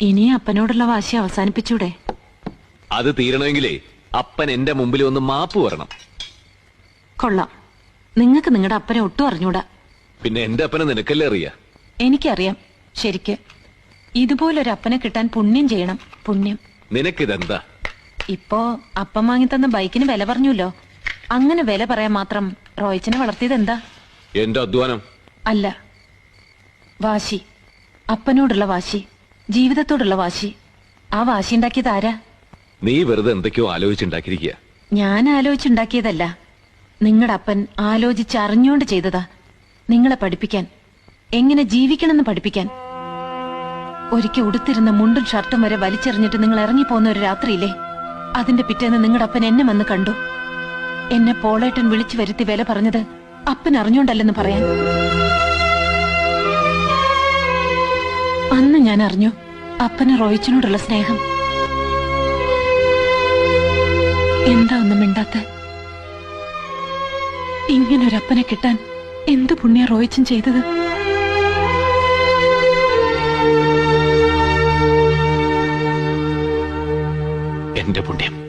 ഇനി അപ്പനോടുള്ള വാശി അവസാനിപ്പിച്ചൂടെ? അത് തീരണമെങ്കിലേ അപ്പൻ എന്റെ മുമ്പിൽ ഒന്ന് മാപ്പ് വരണം. കൊള്ളാം. നിങ്ങൾക്ക് നിങ്ങളുടെ അപ്പനെ ഒട്ടും അറിഞ്ഞൂടാ. പിന്നെ എന്റെ അപ്പനെ നിനക്കല്ലേ അറിയാ? എനിക്കറിയാം ശരിക്ക്. ഇതുപോലൊരു അപ്പനെ കിട്ടാൻ പുണ്യം ചെയ്യണം. പുണ്യം. നിനക്കിതെന്താ? ഇപ്പോ അപ്പം വാങ്ങി തന്ന ബൈക്കിന് വില പറഞ്ഞല്ലോ. അങ്ങനെ വില പറയാൻ മാത്രം റോയിച്ചനെ വളർത്തിയത് എന്താ? എന്റെ അധ്വാനം അല്ല, വാശി. അപ്പനോടുള്ള വാശി, ജീവിതത്തോടുള്ള വാശി. ആ വാശി ഉണ്ടാക്കിയത് ആരാ? നീ വെറുതെ എന്തൊക്കെയോ ആലോചിച്ചുണ്ടാക്കിയിരിക്കുക. ഞാൻ ആലോചിച്ചുണ്ടാക്കിയതല്ല. നിങ്ങളുടെ അപ്പൻ ആലോചിച്ചറിഞ്ഞോണ്ട് ചെയ്തതാ. നിങ്ങളെ പഠിപ്പിക്കാൻ, എങ്ങനെ ജീവിക്കണമെന്ന് പഠിപ്പിക്കാൻ. ഒരിക്കൽ ഉടുത്തിരുന്ന മുണ്ടും ഷർട്ടും വരെ വലിച്ചെറിഞ്ഞിട്ട് നിങ്ങൾ ഇറങ്ങിപ്പോന്ന ഒരു രാത്രിയില്ലേ, അതിന്റെ പിറ്റേന്ന് നിങ്ങളുടെ അപ്പൻ എന്നെ വന്ന് കണ്ടു. എന്നെ പോളേട്ടൻ വിളിച്ചു വരുത്തി വില പറഞ്ഞത് അപ്പൻ അറിഞ്ഞോണ്ടല്ലെന്ന് പറയാൻ. അന്ന് ഞാൻ അറിഞ്ഞു അപ്പന് റോയിച്ചനോടുള്ള സ്നേഹം. എന്താ ഒന്നും മിണ്ടാത്ത? ഇങ്ങനൊരപ്പനെ കിട്ടാൻ എന്ത് പുണ്യ റോയിച്ചൻ ചെയ്തത്? എന്റെ പുണ്യം.